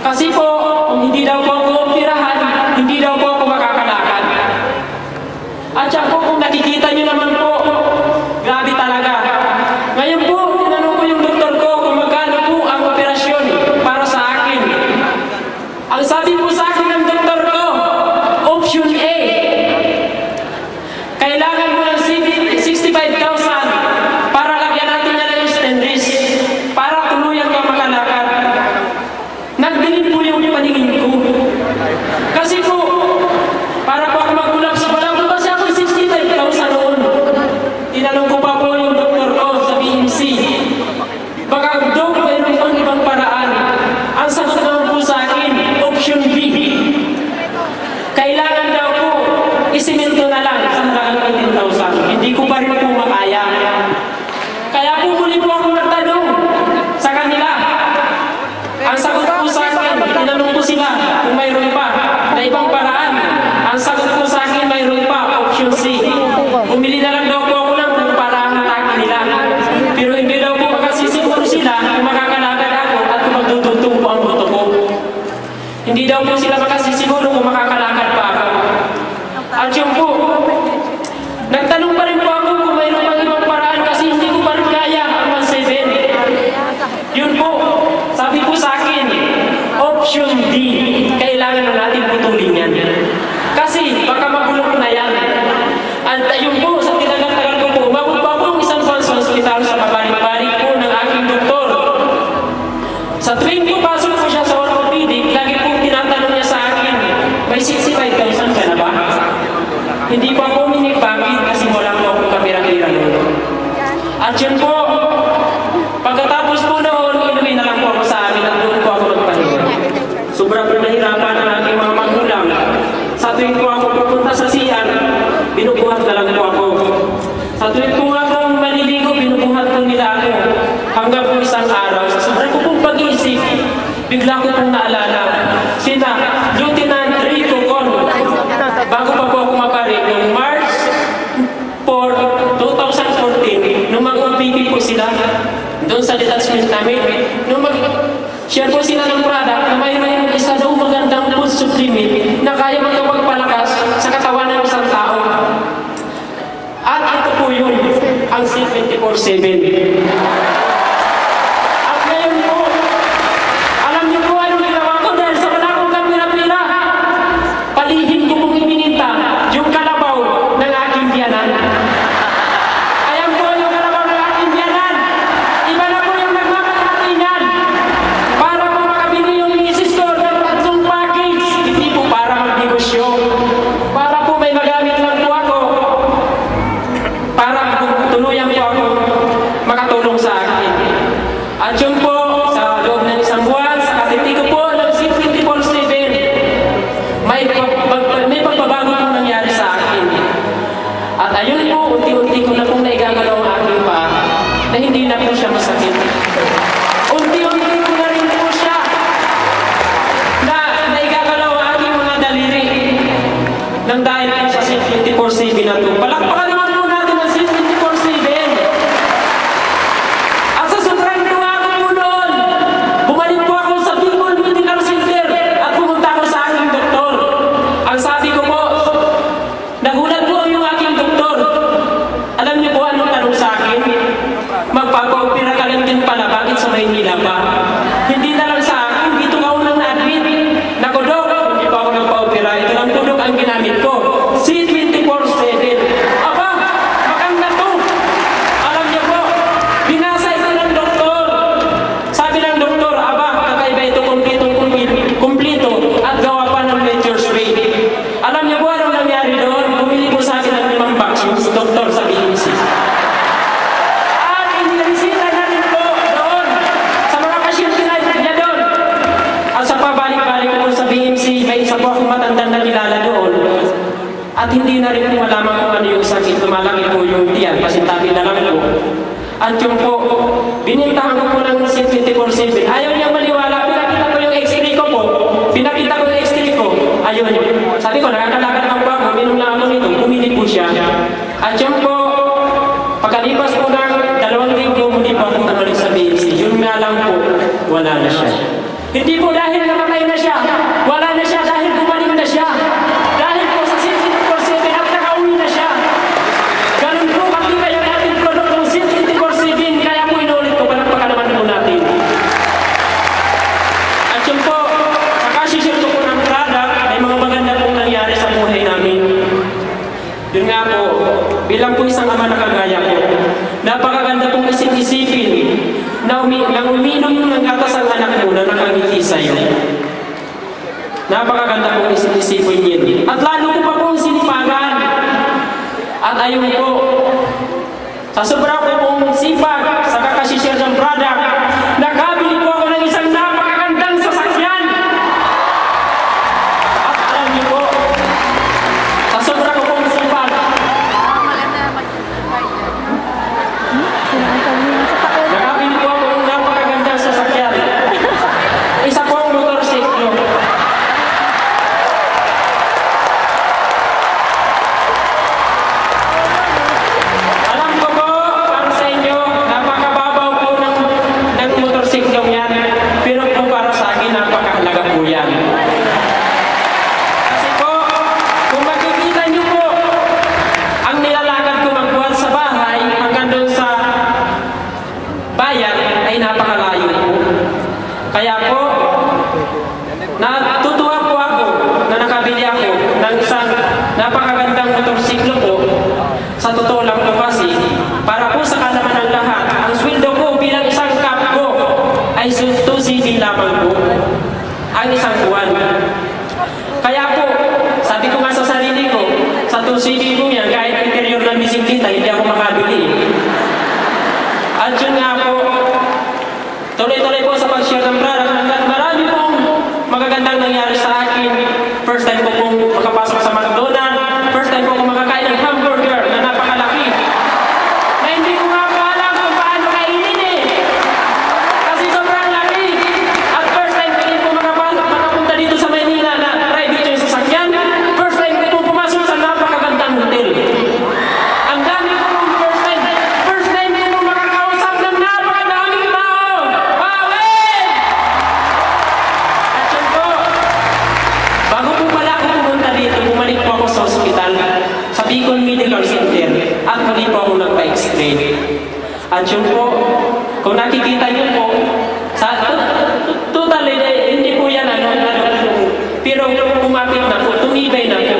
Kasi po, kung hindi daw po ako operahan, hindi daw po ako makakalakad. At siya po, kung nakikita nyo naman po, grabe talaga. Ngayon po, tinanong ko yung doktor ko kung magkano po ang operasyon para sa akin. Ang sabi po sa akin ng doktor ko, option A, kailangan mo ng 65,000 para lagyan natin niya ng stent wrist para tuluyan ka makalakad. Nagdilim po yung paningin ko. Kasi po, para po ako mag-collapse, wala po kasi ako 65,000 noon. Tinanong ko pa po yung doktor ko sa BMC. Baka daw mayroon pang ibang paraan. Ang sagot naman po sa akin, option B. Kailangan daw po, isiminto na lang sa halagang 15,000. Hindi ko pa rin po makaya. Kaya po muli po ako nagtanong sa kanila. Ang sagot po sa akin, tinanong ko sila kung mayroon pa na ibang paraan. Ang sagot po sa akin, mayroon pa, option C. Umili na lang daw po ako ng para ang atake nila. Pero hindi daw po makasisiguro sila kung makakalakad ako at kung magdudugtong po ang buto ko. Hindi daw po sila makasisiguro kung makakalakad pa ako. At yun po, nagtanong pa rin po ako kung mayroon pang ibang paraan kasi hindi ko pa rin kaya ang 1.7. Yun po, sabi po sa akin, option D, kailangan na natin putulin yan. Kasi baka mabulok na yan. At yun po, sa tinagal-tagal ko po, umabot pa po ang isang buwan sa hospital sa pabalik-balik po ng aking doktor. Sa tuwing pupasok po siya sa orthopedic, lagi po tinatanong niya sa akin, may 65,000 ka na ba? Hindi pa po minipakit kasi wala po akong kapira-pira noon. At yun po, pagkatapos po noon, inuwi na lang po ako sa amin at doon po ako nagpahinga. Sobra po nahirapan ang aking mga magulang. Sa tuwing po ako pupunta sa CR, binubuhat na lang po ako. Sa tuwing po ako maliligo, binubuhat po nila ako. Hanggang po isang araw, sa sobra ko pong pag-iisip, bigla ko pong naalala. Sina Lieutenant Rico Con, bago pa po ako mapari, noong March 4, 2014, nung mag-OPP po sila, doon sa detachment namin, nung share po sila ng product na mayroon isa daw magandang food supplement na kaya magpagpalakas sa katawan ng isang tao. At ito po yun, ang C24/7. At ngayon po, alam niyo po anong ginawa ko dahil sa wala akong kapira-pira. Palihim ko pong ibininta yung kalabaw ng aking biyanan. Ayan po yung kalabaw ng aking biyanan. Iba na po yung nagmamakati niyan. Para po makabili yung misis ko ng tatlong package. Hindi po para magnegosyo. Para po may magamit lang po ako. Para tuluyan po ako makatulong sa akin. At yun po, sa loob ng isang buwan, sa katiti ko po ng C24/7, may pagbabago po nangyari sa akin. At ayun po, unti-unti ko na pong naigagalaw ang aking paa na hindi na po siya masakit. Unti-unti ko na rin po siya na naigagalaw ang aking mga daliri nang dahil po sa C24/7 na ito. Palakpakan naman po natin ang C24/7. At sa sobrang tuwa ko po noon, bumalik po ako sa Bicol Medical Center at pumunta ako sa aking doktor. Ang sabi ko po, nagulat po yung aking doktor. Alam niyo po anong tanong sa akin? Magpapa-opera ka lang din pala, bakit sa Maynila pa? Hindi na lang sa akin, dito ka unang na-admit. Naku dok, hindi pa ako nagpa-opera. Ito lang po dok ang ginamit ko. C24/7. Aba, maganda to. Alam niyo po, binasa ito ng doktor. Sabi ng doktor, aba, kakaiba ito kumplito at gawa pa ng nature's way. Alam niyo po anong nangyari doon? Bumili po sa akin ng 5 vaccines, doktor sa BMC. At iniresita na rin po doon sa mga pasyente niya doon. At sa pabalik-balik po sa BMC, may isa po akong matandang nakilala doon. At hindi na rin po malaman kung ano yung sakit. Lumalaki po yung tiyan, pasintabi na lang po. At yung po, binintahan ko po ng C24/7. Ayaw niya maniwala. Pinakita ko yung x-ray ko po. Pinakita ko yung x-ray ko. Ayun. Sabi ko, nakakalakad lang po ako. Minum lang ako nito. Bumili po siya. At yung po, pagkalipas po ng 2 linggo, hindi po ako bumalik sa BMC. Yun nga lang po, wala na siya. Hindi po dahil namatay na siya. Wala na siya dahil gumaling na siya. Dahil po sa 24/7 at nakauwi na siya. Ganun po katibay ang ating product ng 24/7. Kaya po inulit ko, palagpakan naman po natin. At yun po, kakasishare ko po ng product, may mga maganda pong nangyari sa buhay namin. Yun nga po, bilang po isang ama na kagaya ko, napakaganda pong isip-isipin na uminom ng gatas ang anak mo na nakangiti sa'yo. Napakaganda pong isip-isipin yun. At lalo ko pa pong sinipagan. At ayun po, sa sobra po pong sipag sa kakasishare ng product, nakabili po ako ng isang napakagandang sasakyan. At alam niyo po, sa sobra ko pong sipag, nakabili po ako ng napakagandang sasakyan. Isa po ang motorsiklo. Alam ko po, para sa inyo, napakababaw po ng motorsiklong yan. Pero po para sa akin, napakahalaga po yan. Kasi po, kung makikita niyo po, ang nilalakad ko magbuhat sa bahay, hanggang doon sa bayan, ay napakalayo po. Kaya po, natutuwa po ako na nakabili ako ng isang napakagandang motorsiklo po. Sa totoo lang po kasi, para po sa kalaman ng lahat, ang sweldo ko bilang isang kapko ay 2 lamang po ang isang buwan. Kaya po, sabi ko nga sa sarili ko, sa 2 ko yan, kahit interior ng bisikleta, hindi ako makabili. At yun nga po, tuloy-tuloy po sa pag-share ng product, marami pong magagandang nangyari sa akin. First time po pong makapasok sa McDonald's, first time po akong makakain ng hamburger na napakalaki. Na hindi ko nga po alam kung paano kainin eh. Kasi sobrang laki. At first time ko rin po makapunta dito sa Maynila na private yung sasakyan. First time ko po pumasok sa napakagandang hotel. Ang dami ko pong first time ko po makakausap ng napakadaming tao. Wow, eh! At yun po, bago po pala ako pumunta dito, bumalik po ako sa ospital, sa Bicol Medical Center, at muli po ako nagpa-x-ray. At yun po, kung nakikita niyo po, totally, hindi po yan, pero kumapit na po, tumibay na po.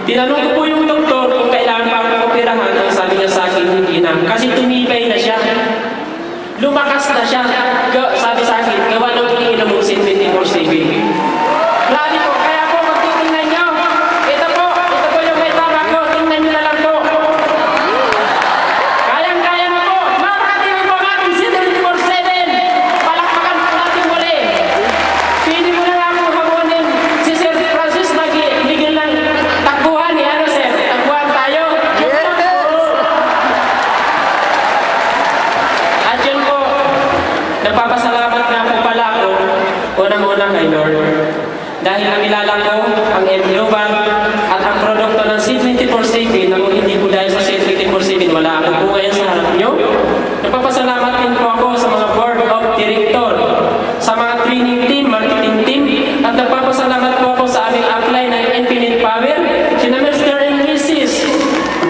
Tinanong ko po yung doktor kung kailangan pa ako operahan, ang sabi niya sa akin, hindi na. Kasi tumibay na siya. Lumakas na siya. Sabi sa akin, gawa ng iniinom mong 24/7. Grabe po, kaya po magtitingnan niyo. Ito po yung may tama ko. Tingnan niyo na lang po. Kayang-kaya na po. Makakatiwin po ang ating 24/7. Palakpakan po natin muli. Pili mo na nga po hamunin si Sir Francis na bigyan ng takbuhan ni ano sir. Takbuhan tayo. At yun po, nagpapasalamat nga po pala ako unang-una kay Lord. Dahil nakilala ko ang M-Global at ang produkto ng C24/7 na kung hindi po dahil sa C24/7, wala ako po ngayon sa harap nyo. Nagpapasalamat din po ako sa mga board of director, sa mga training team, marketing team, at nagpapasalamat po ako sa aming upline ng Infinite Power, sina Mr. and Mrs.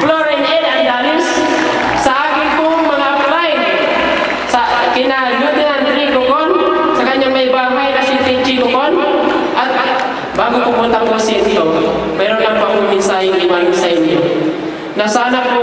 Flora and Ed and Danis, sa aking pong mga upline, sa kina Lieutenant Rico Con, sa kanyang may bahay na si Chico Con, at bago pupunta po sa ito, mayroon lang po akong mensaheng iwan sa inyo. Na sana po